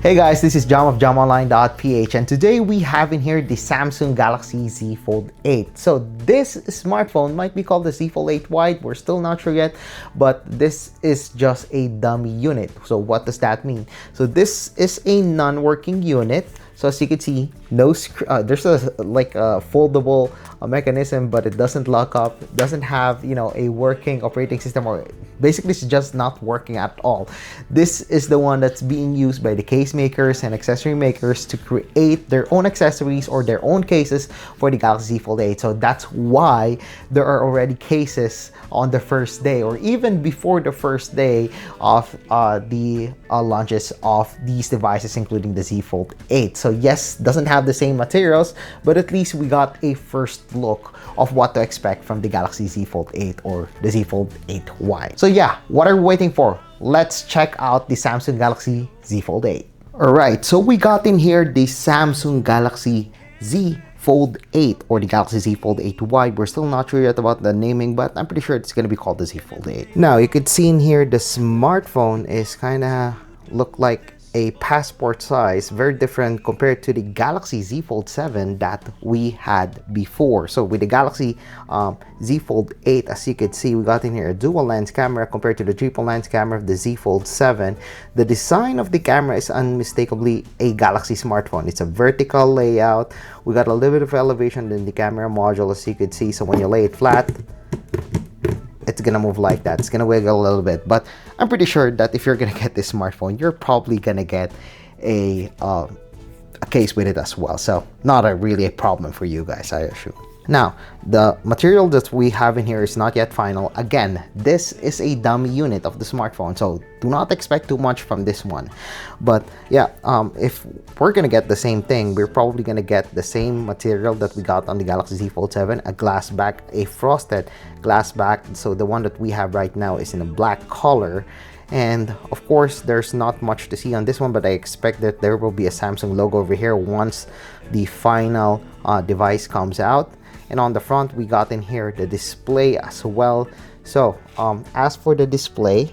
Hey guys, this is Jam of JamOnline.ph, and today we have in here the Samsung Galaxy Z Fold 8. So this smartphone might be called the Z Fold 8 Wide. We're still not sure yet, but this is just a dummy unit. So what does that mean? So this is a non-working unit. So as you can see, there's a foldable mechanism, but it doesn't lock up. It doesn't have a working operating system, or basically it's just not working at all. This is the one that's being used by the case makers and accessory makers to create their own accessories or their own cases for the Galaxy Z Fold 8. So that's why there are already cases on the first day, or even before the first day of the launches of these devices, including the Z Fold 8. So yes, doesn't have the same materials, but at least we got a first look of what to expect from the Galaxy Z Fold 8 or the Z Fold 8Y. So yeah, what are we waiting for? Let's check out the Samsung Galaxy Z Fold 8. Alright, so we got in here the Samsung Galaxy Z Fold 8 or the Galaxy Z Fold 8 Wide. We're still not sure yet about the naming, but I'm pretty sure it's going to be called the Z Fold 8. Now, you could see in here the smartphone is kind of look like a passport size, very different compared to the Galaxy Z Fold 7 that we had before. So with the Galaxy Z Fold 8, as you could see, we got in here a dual lens camera compared to the triple lens camera of the Z Fold 7. The design of the camera is unmistakably a Galaxy smartphone. It's a vertical layout. We got a little bit of elevation in the camera module, as you could see. So when you lay it flat, it's gonna move like that. It's gonna wiggle a little bit, but I'm pretty sure that if you're gonna get this smartphone, you're probably gonna get a case with it as well. So not really a problem for you guys, I assume. Now, the material that we have in here is not yet final. Again, this is a dummy unit of the smartphone, so do not expect too much from this one. But yeah, if we're gonna get the same thing, we're probably gonna get the same material that we got on the Galaxy Z Fold 7, a glass back, a frosted glass back. So the one that we have right now is in a black color. And of course, there's not much to see on this one, but I expect that there will be a Samsung logo over here once the final device comes out. And on the front, we got in here the display as well. So as for the display,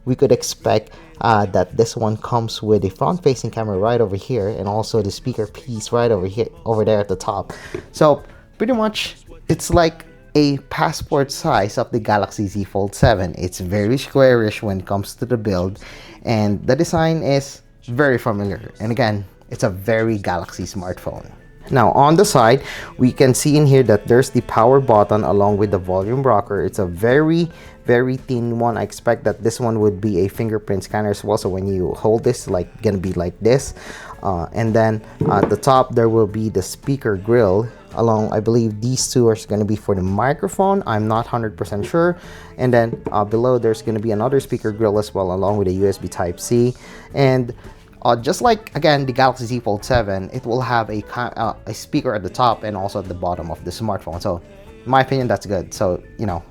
we could expect that this one comes with a front-facing camera right over here, and also the speaker piece right over there at the top. So pretty much it's like a passport size of the Galaxy Z Fold 7. It's very squarish when it comes to the build, and the design is very familiar. And again, it's a very Galaxy smartphone. Now on the side, we can see in here that there's the power button along with the volume rocker. It's a very thin one. I expect that this one would be a fingerprint scanner as well. So when you hold this, gonna be like this. And then at the top, there will be the speaker grill. Along, I believe these two are going to be for the microphone. I'm not 100% sure. And then below, there's going to be another speaker grill as well, along with a USB Type-C. And just like, again, the Galaxy Z Fold 7, it will have a speaker at the top and also at the bottom of the smartphone. So in my opinion, that's good. So,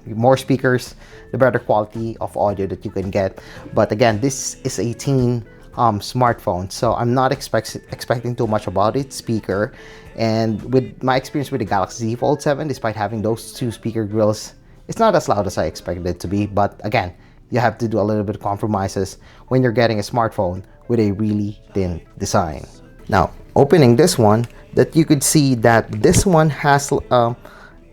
more speakers, the better quality of audio that you can get. But again, this is a teen smartphone, so I'm not expecting too much about its speaker. And with my experience with the Galaxy Z Fold 7, despite having those two speaker grills, it's not as loud as I expected it to be. But again, you have to do a little bit of compromises when you're getting a smartphone with a really thin design. Now, opening this one, that you could see that this one has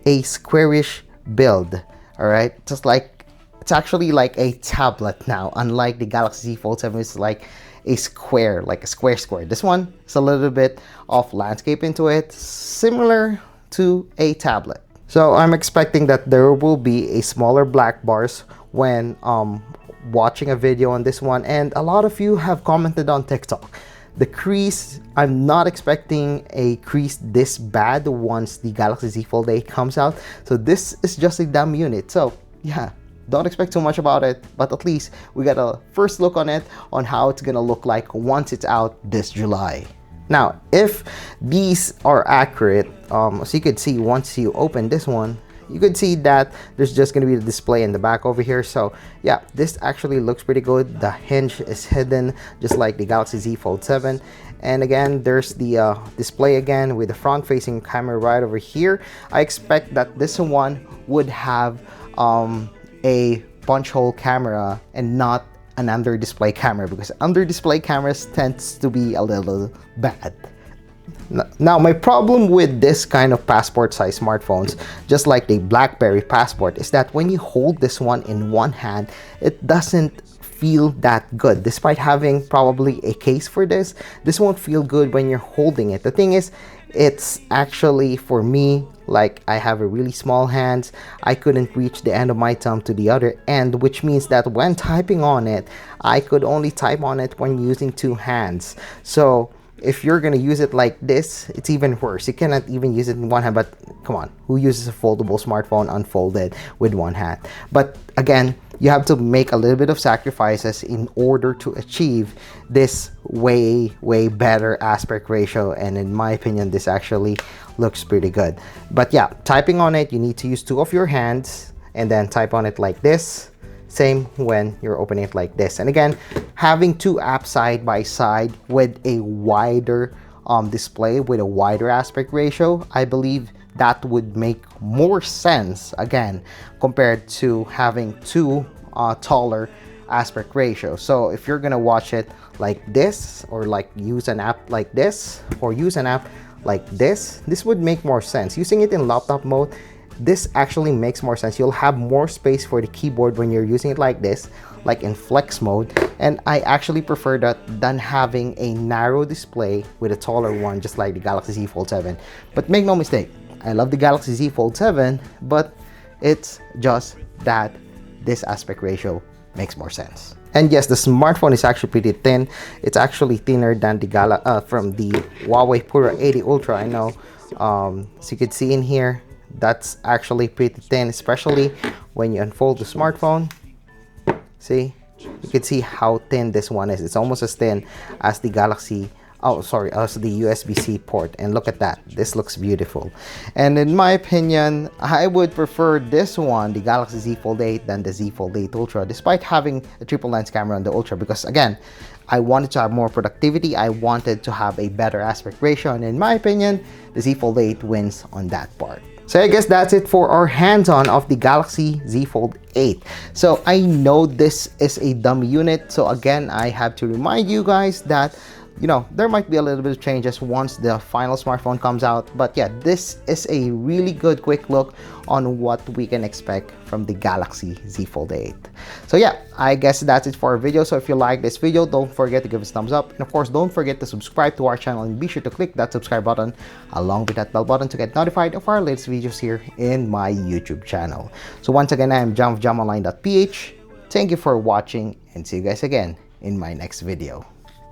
a squarish build. All right, just like it's actually like a tablet now. Unlike the Galaxy Z Fold 7, it's like a square, like a square. This one is a little bit of landscape into it, similar to a tablet. So I'm expecting that there will be a smaller black bars when watching a video on this one. And a lot of you have commented on TikTok. The crease, I'm not expecting a crease this bad once the Galaxy Z Fold 8 comes out. So this is just a dumb unit. So yeah, don't expect too much about it, but at least we got a first look on it, on how it's gonna look like once it's out this July. Now, if these are accurate, as you could see, once you open this one, you could see that there's just going to be the display in the back over here. So yeah, this actually looks pretty good. The hinge is hidden just like the Galaxy Z Fold 7. And again, there's the display again with the front facing camera right over here. I expect that this one would have a punch hole camera and not an under display camera, because under display cameras tends to be a little bad. Now, my problem with this kind of passport size smartphones, just like the BlackBerry Passport, is that when you hold this one in one hand, it doesn't feel that good. Despite having probably a case for this won't feel good when you're holding it. The thing is, it's actually, for me, like, I have a really small hands. I couldn't reach the end of my thumb to the other end, which means that when typing on it, I could only type on it when using two hands. So if you're gonna use it like this, it's even worse. You cannot even use it in one hand. But come on, who uses a foldable smartphone unfolded with one hand? But again, you have to make a little bit of sacrifices in order to achieve this way better aspect ratio, and in my opinion, this actually looks pretty good. But yeah, typing on it, you need to use two of your hands and then type on it like this. Same when you're opening it like this. And again, having two apps side by side with a wider display, with a wider aspect ratio, I believe that would make more sense, again, compared to having two taller aspect ratio. So if you're gonna watch it like this, or like use an app like this, or use an app like this would make more sense. Using it in laptop mode, this actually makes more sense. You'll have more space for the keyboard when you're using it like this, like in flex mode. And I actually prefer that than having a narrow display with a taller one, just like the Galaxy Z Fold 7. But make no mistake, I love the Galaxy Z Fold 7, but it's just that this aspect ratio makes more sense. And yes, the smartphone is actually pretty thin. It's actually thinner than the from the Huawei Pura 80 Ultra. I know, so you can see in here, that's actually pretty thin, especially when you unfold the smartphone. See, you can see how thin this one is. It's almost as thin as the Galaxy, as the USB-C port. And look at that, this looks beautiful. And in my opinion, I would prefer this one, the Galaxy Z Fold 8, than the Z Fold 8 Ultra, despite having a triple lens camera on the Ultra, because again, I wanted to have more productivity. I wanted to have a better aspect ratio, and in my opinion, the Z Fold 8 wins on that part. So I guess that's it for our hands-on of the Galaxy Z Fold 8. So I know this is a dummy unit, so again, I have to remind you guys that, you know, there might be a little bit of changes once the final smartphone comes out. But yeah, this is a really good quick look on what we can expect from the Galaxy Z Fold 8. So yeah, I guess that's it for our video. So if you like this video, don't forget to give us a thumbs up. And of course, don't forget to subscribe to our channel, and be sure to click that subscribe button along with that bell button to get notified of our latest videos here in my YouTube channel. So once again, I am Jam of jamonline.ph. Thank you for watching, and see you guys again in my next video.